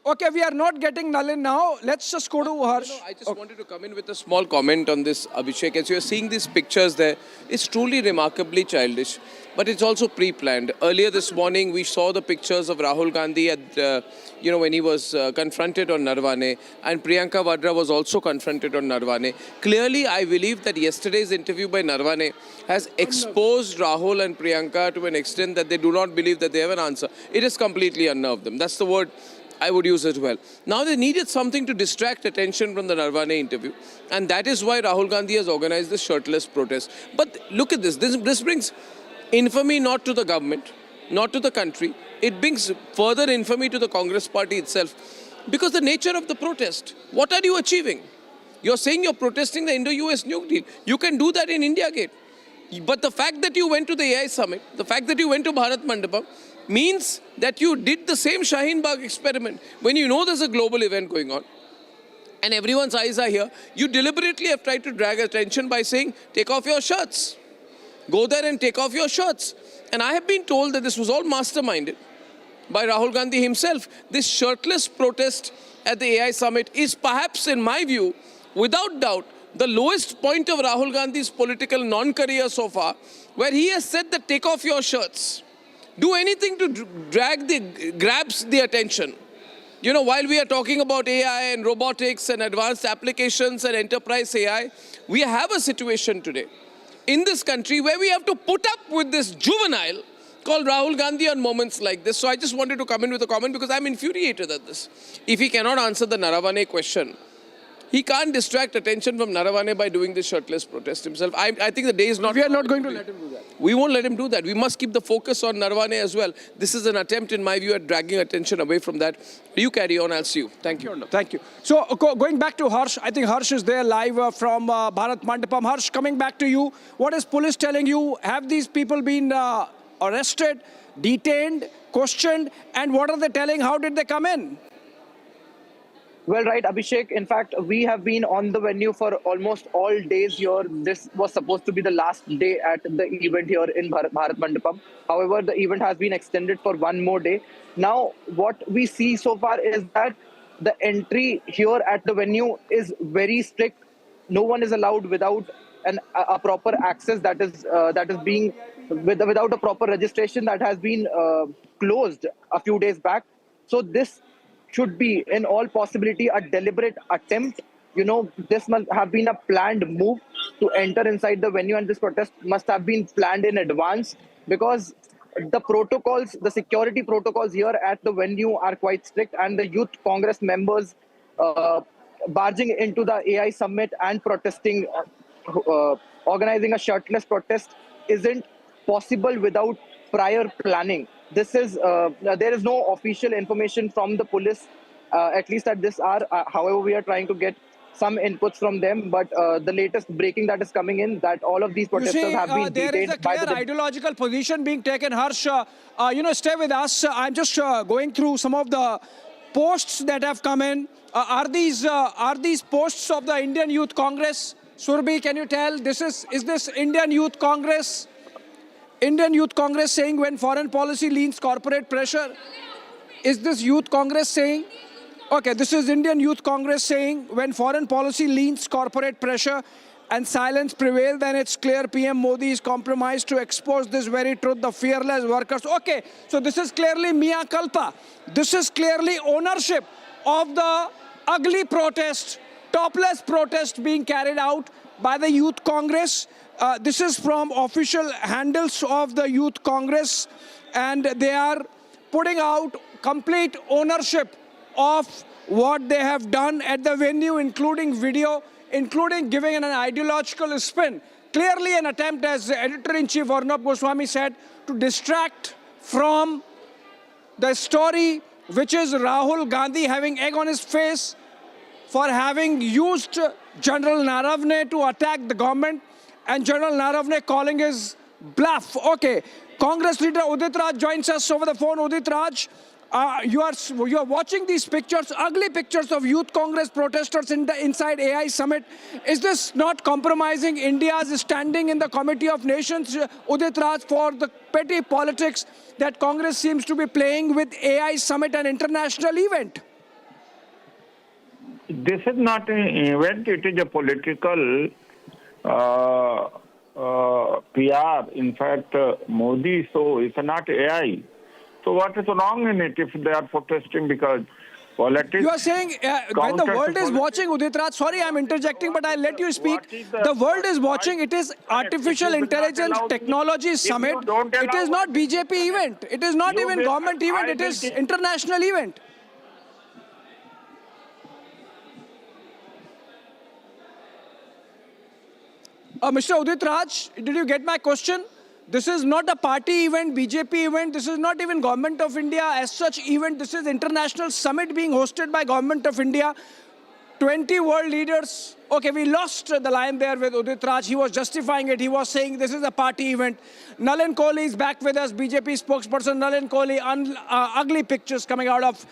Okay, we are not getting Nalin now. Let's just go to Harsh. I just wanted to come in with a small comment on this, Abhishek. As you're seeing these pictures there, it's truly remarkably childish, but it's also pre-planned. Earlier this morning, we saw the pictures of Rahul Gandhi at, when he was confronted on Narwane, and Priyanka Vadra was also confronted on Narwane. Clearly, I believe that yesterday's interview by Narwane has exposed Rahul and Priyanka to an extent that they do not believe that they have an answer. It has completely unnerved them. That's the word I would use as well. Now they needed something to distract attention from the Narwane interview, and that is why Rahul Gandhi has organized this shirtless protest. But look at this. This brings infamy not to the government, not to the country. It brings further infamy to the Congress party itself. Because the nature of the protest, what are you achieving? You're saying you're protesting the Indo-US nuke deal. You can do that in India Gate. But the fact that you went to the AI summit, the fact that you went to Bharat Mandapam, means that you did the same Shaheen Bagh experiment. When you know there's a global event going on and everyone's eyes are here, you deliberately have tried to drag attention by saying, take off your shirts. Go there and take off your shirts. And I have been told that this was all masterminded by Rahul Gandhi himself. This shirtless protest at the AI summit is perhaps, in my view, without doubt, the lowest point of Rahul Gandhi's political non-career so far, where he has said that take off your shirts. Do anything to grabs the attention. You know, while we are talking about AI and robotics and advanced applications and enterprise AI, we have a situation today in this country where we have to put up with this juvenile called Rahul Gandhi on moments like this. So I just wanted to come in with a comment because I'm infuriated at this. If he cannot answer the Narwane question, he can't distract attention from Narwane by doing this shirtless protest himself. I think the day is not... We are not going to let him do that. We won't let him do that. We must keep the focus on Narwane as well. This is an attempt, in my view, at dragging attention away from that. You carry on, I'll see you. Thank you. Thank you. So, going back to Harsh, I think Harsh is there live from Bharat Mandapam. Harsh, coming back to you, what is police telling you? Have these people been arrested, detained, questioned, and what are they telling? How did they come in? Well, right, Abhishek. In fact, we have been on the venue for almost all days here. This was supposed to be the last day at the event here in Bharat Mandapam. However, the event has been extended for one more day. Now, what we see so far is that the entry here at the venue is very strict. No one is allowed without a proper access that is being without a proper registration that has been closed a few days back. So this should be, in all possibility, a deliberate attempt. You know, this must have been a planned move to enter inside the venue, and this protest must have been planned in advance because the protocols, the security protocols here at the venue are quite strict, and the Youth Congress members barging into the AI summit and protesting, organizing a shirtless protest isn't possible without prior planning. This is there is no official information from the police, at least at this hour. However, we are trying to get some inputs from them. But the latest breaking that is coming in, that all of these protesters have been detained. There is a clear ideological position being taken. Harsh, stay with us. I'm just going through some of the posts that have come in. Are these posts of the Indian Youth Congress? Surbhi, can you tell? Is this Indian Youth Congress? Indian Youth Congress saying when foreign policy leans corporate pressure? Is this Youth Congress saying? Okay, this is Indian Youth Congress saying when foreign policy leans corporate pressure and silence prevail, then it's clear PM Modi is compromised to expose this very truth, the fearless workers. Okay, so this is clearly mea culpa. This is clearly ownership of the ugly protest, topless protest being carried out by the Youth Congress. This is from official handles of the Youth Congress, and they are putting out complete ownership of what they have done at the venue, including video, including giving an ideological spin. Clearly an attempt, as Editor-in-Chief Arnab Goswami said, to distract from the story, which is Rahul Gandhi having egg on his face for having used General Naravne to attack the government, and General Naravne calling his bluff. Okay, Congress leader Udit Raj joins us over the phone. Udit Raj, you are watching these pictures, ugly pictures of Youth Congress protesters inside AI summit. Is this not compromising India's standing in the Committee of Nations, Udit Raj, for the petty politics that Congress seems to be playing with AI summit, an international event? this is not an event, it is a political PR. In fact, Modi, so it's not AI. So what is wrong in it if they are protesting because politics? You are saying when the world is watching, Udit Raj, sorry I'm interjecting, but I'll let you speak. The world is watching, it is Artificial Intelligence Technology Summit. It is not BJP event. It is not even government event. It is international event. Mr. Udit Raj, did you get my question? This is not a party event, BJP event. This is not even Government of India as such event. This is international summit being hosted by Government of India. 20 world leaders. Okay, we lost the line there with Udit Raj. He was justifying it. He was saying this is a party event. Nalin Kohli is back with us, BJP spokesperson. Nalin Kohli, ugly pictures coming out of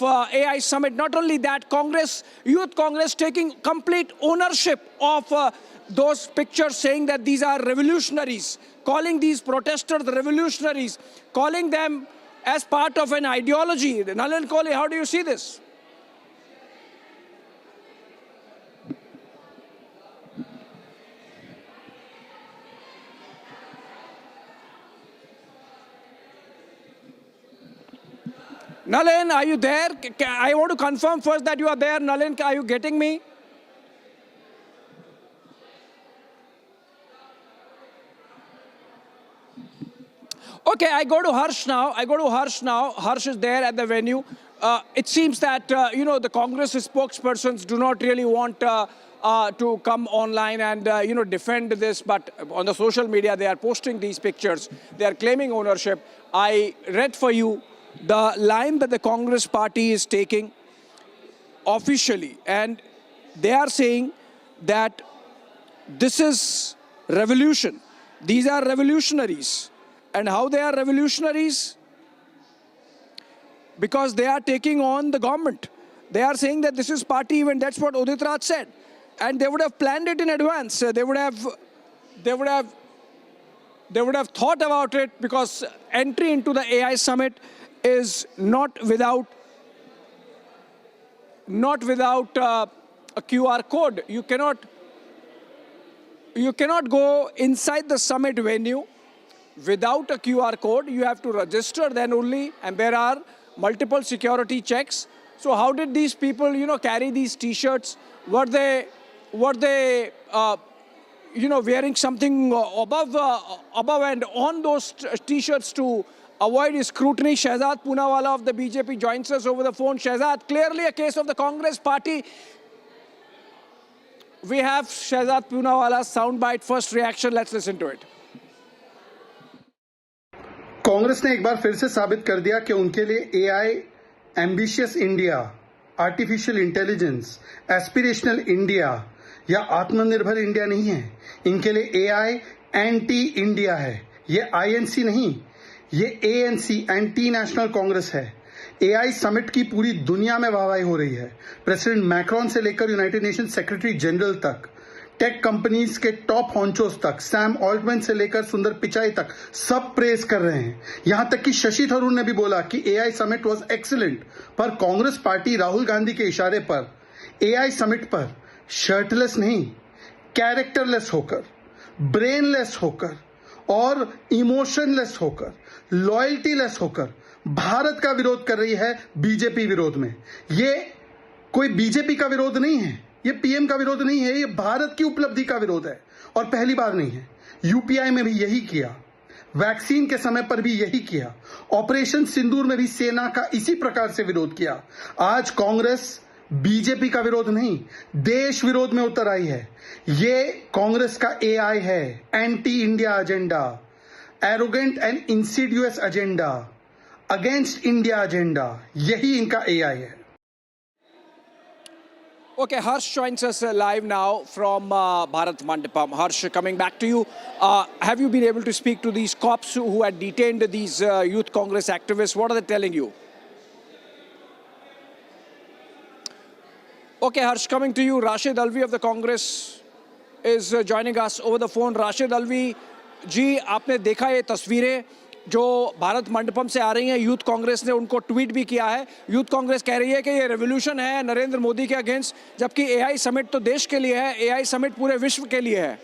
AI summit. Not only that, Congress, Youth Congress taking complete ownership of those pictures, saying that these are revolutionaries, calling these protesters revolutionaries, calling them as part of an ideology. Nalin Kohli, how do you see this? Nalin, are you there? I want to confirm first that you are there. Nalin, are you getting me? Okay, I go to Harsh now. Harsh is there at the venue. It seems that, the Congress spokespersons do not really want to come online and, defend this. But on the social media, they are posting these pictures. They are claiming ownership. I read for you the line that the Congress party is taking officially. And they are saying that this is revolution. These are revolutionaries. And how they are revolutionaries? Because they are taking on the government. They are saying that this is party event. That's what Udit Raj said. And they would have planned it in advance. They would have thought about it, because entry into the AI summit is not without a QR code. You cannot go inside the summit venue without a QR code. You have to register then only, and there are multiple security checks. So how did these people, carry these T-shirts? Were they wearing something above and on those T-shirts to avoid scrutiny? Shehzad Poonawalla of the BJP joins us over the phone. Shehzad, clearly a case of the Congress party. We have Shehzad Poonawalla's soundbite, first reaction. Let's listen to it. Congress ने एक बार फिर से साबित कर दिया कि उनके लिए AI, ambitious India, artificial intelligence, aspirational India या आत्मनिर्भर इंडिया नहीं है। इनके लिए एआई एंटी इंडिया है। ये आईएनसी नहीं, ये एएनसी, एंटी नेशनल कांग्रेस है। एआई समिट की पूरी दुनिया में वाहवाही हो रही है। प्रेसिडेंट मैक्रोन से लेकर यूनाइटेड नेशन सेक्रेटरी जनरल तक, टेक कंपनीज के टॉप हॉन्चोस तक, सैम ऑल्टमैन से लेकर सुंदर पिचाई तक सब प्रेज कर रहे हैं। यहां तक कि शशि थरूर ने भी बोला कि एआई समिट वाज एक्सीलेंट। पर कांग्रेस पार्टी राहुल गांधी के इशारे पर एआई समिट पर शर्टलेस नहीं, कैरेक्टरलेस होकर, ब्रेनलेस होकर और इमोशनलेस होकर, लॉयल्टीलेस होकर भारत का विरोध कर रही है बीजेपी विरोध में। ये कोई बीजेपी का विरोध नहीं है, ये पीएम का विरोध नहीं है, ये भारत की उपलब्धि का विरोध है। और पहली बार नहीं है, यूपीआई में भी यही किया, वैक्सीन के समय पर भी यही किया, ऑपरेशन सिंदूर में भी सेना का इसी प्रकार से विरोध किया। आज कांग्रेस बीजेपी का विरोध नहीं, देश विरोध में उतर आई है। ये कांग्रेस का एआई है, anti India agenda, arrogant and Insidious agenda, against India agenda, यही इनका एआई है। Okay, Harsh joins us live now from Bharat Mandapam. Harsh, coming back to you, have you been able to speak to these cops who had detained these Youth Congress activists? What are they telling you? Okay, Harsh, coming to you, Rashid Alvi of the Congress is joining us over the phone. Rashid Alvi जी, आपने देखा ये तस्वीरें जो भारत मंडपम से आ रही हैं। Youth Congress ने उनको ट्वीट भी किया है। यूथ कांग्रेस कह रही है कि ये रेवोल्यूशन है नरेंद्र मोदी के अगेंस्ट, जबकि एआई समिट तो देश के लिए है, एआई समिट पूरे विश्व के लिए है।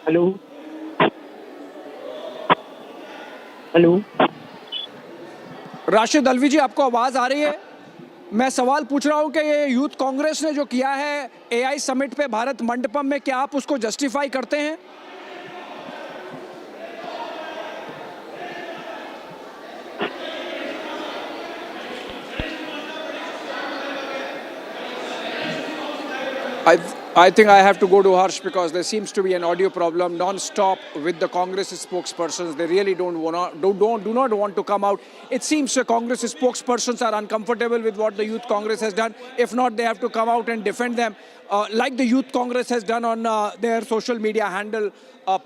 हेलो हेलो राशिद अल्वी जी, आपको आवाज आ रही है? मैं सवाल पूछ रहा हूं कि ये यूथ कांग्रेस ने जो किया है एआई समिट पे भारत मंडपम में, क्या आप उसको जस्टिफाई करते हैं? I think I have to go to Harsh because there seems to be an audio problem non-stop with the Congress spokespersons. They really do not want to come out. It seems Congress spokespersons are uncomfortable with what the Youth Congress has done. If not, they have to come out and defend them, like the Youth Congress has done on their social media handle,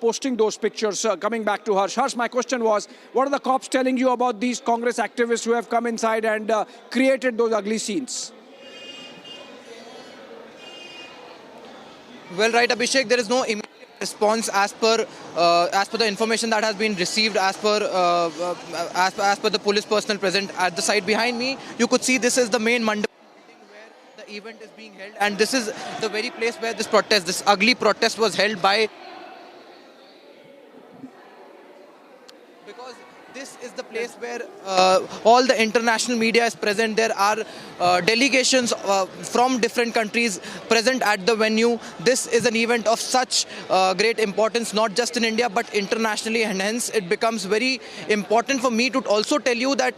posting those pictures. Coming back to Harsh. Harsh, my question was, what are the cops telling you about these Congress activists who have come inside and created those ugly scenes? Well, right, Abhishek, there is no immediate response as per the information that has been received as per the police personnel present at the site behind me. You could see this is the main mandap where the event is being held, and this is the very place where this ugly protest was held by. Because this is the place where all the international media is present. There are delegations from different countries present at the venue. This is an event of such great importance, not just in India but internationally, and hence it becomes very important for me to also tell you that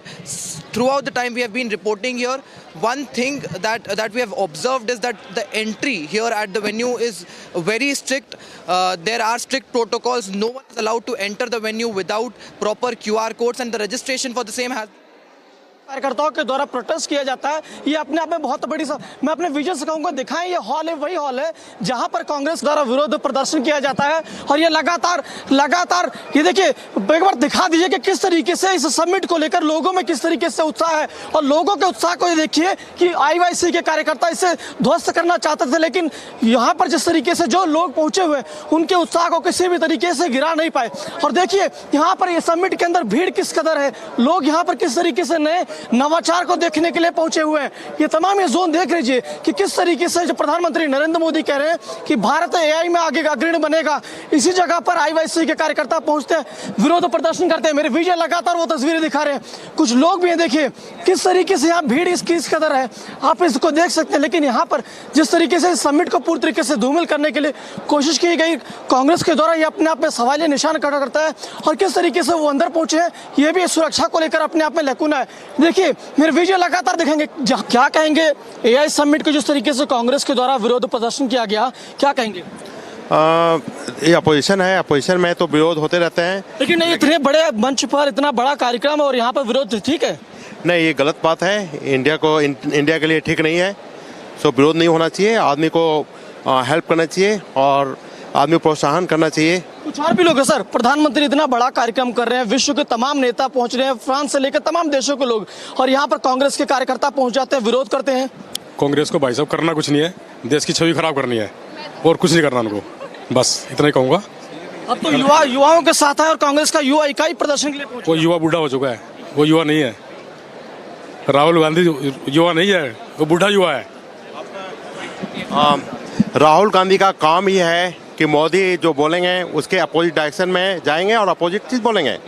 throughout the time we have been reporting here, one thing that we have observed is that the entry here at the venue is very strict. There are strict protocols. No one is allowed to enter the venue without proper QR codes, and the registration for the same has. कार्यकर्ताओं के द्वारा protest किया जाता है, ये अपने आप में बहुत बड़ी मैं अपने विजन से कहूँगा दिखाएं, ये हॉल है, वही हॉल है जहां पर कांग्रेस द्वारा विरोध प्रदर्शन किया जाता है। और ये लगातार ये देखिए, एक बार दिखा दीजिए कि किस तरीके से इस समिट को लेकर लोगों में किस तरीके से उत्साह है। और लोगों के उत्साह को ये देखिए कि आईवाईसी के कार्यकर्ता इसे ध्वस्त करना चाहते थे, लेकिन यहाँ पर जिस तरीके से जो लोग पहुंचे हुए उनके उत्साह को किसी भी तरीके से गिरा नहीं पाए। और देखिए यहाँ पर ये समिट के अंदर भीड़ किस कदर है, लोग यहाँ पर किस तरीके से नए नवाचार को देखने के लिए पहुंचे हुए हैं। ये तमाम ये जोन देख लीजिए कि किस तरीके से जो प्रधानमंत्री नरेंद्र मोदी कह रहे हैं कि भारत एआई में आगे अग्रणी बनेगा, इसी जगह पर आईवाईसी के कार्यकर्ता पहुंचते हैं, विरोध प्रदर्शन करते हैं। मेरे विजय लगातार वो तस्वीरें दिखा रहे हैं, कुछ लोग भी हैं, देखिए किस तरीके से यहाँ भीड़ किस कदर है, आप इसको देख सकते हैं। लेकिन यहाँ पर जिस तरीके से समिट को पूरी तरीके से धूमिल करने के लिए कोशिश की गई कांग्रेस के द्वारा, ये अपने आप में सवालिया निशान खड़ा करता है। और किस तरीके से वो अंदर पहुंचे हैं, ये भी सुरक्षा को लेकर अपने आप में लैकुना है। देखिए मेरे वीडियो लगातार दिखाएंगे, क्या कहेंगे एआई समिट को जिस तरीके से कांग्रेस के द्वारा विरोध प्रदर्शन किया गया, क्या कहेंगे? ये अपोजिशन है, अपोजिशन में तो विरोध होते रहते हैं, लेकिन इतने बड़े मंच पर इतना बड़ा कार्यक्रम और यहाँ पर विरोध ठीक है? नहीं, ये गलत बात है, इंडिया के लिए ठीक नहीं है। सो विरोध नहीं होना चाहिए, आदमी को हेल्प करना चाहिए और आदमी को प्रोत्साहन करना चाहिए। कुछ और भी लोग हैं सर, प्रधानमंत्री इतना बड़ा कार्यक्रम कर रहे हैं, विश्व के तमाम नेता पहुंच रहे हैं, फ्रांस से लेकर तमाम देशों के लोग, और यहाँ पर कांग्रेस के कार्यकर्ता पहुंच जाते हैं, विरोध करते हैं। कांग्रेस को भाई साहब करना कुछ नहीं है, देश की छवि खराब करनी है और कुछ नहीं करना उनको, बस इतना ही कहूँगा। अब तो युवाओं के साथ है और कांग्रेस का युवा इकाई प्रदर्शन के लिए पहुंचा। वो युवा बूढ़ा हो चुका है, वो युवा नहीं है। राहुल गांधी युवा नहीं है, वो बूढ़ा युवा है। राहुल गांधी का काम ही है कि मोदी जो बोलेंगे उसके अपोजिट डायरेक्शन में जाएंगे और अपोजिट चीज बोलेंगे।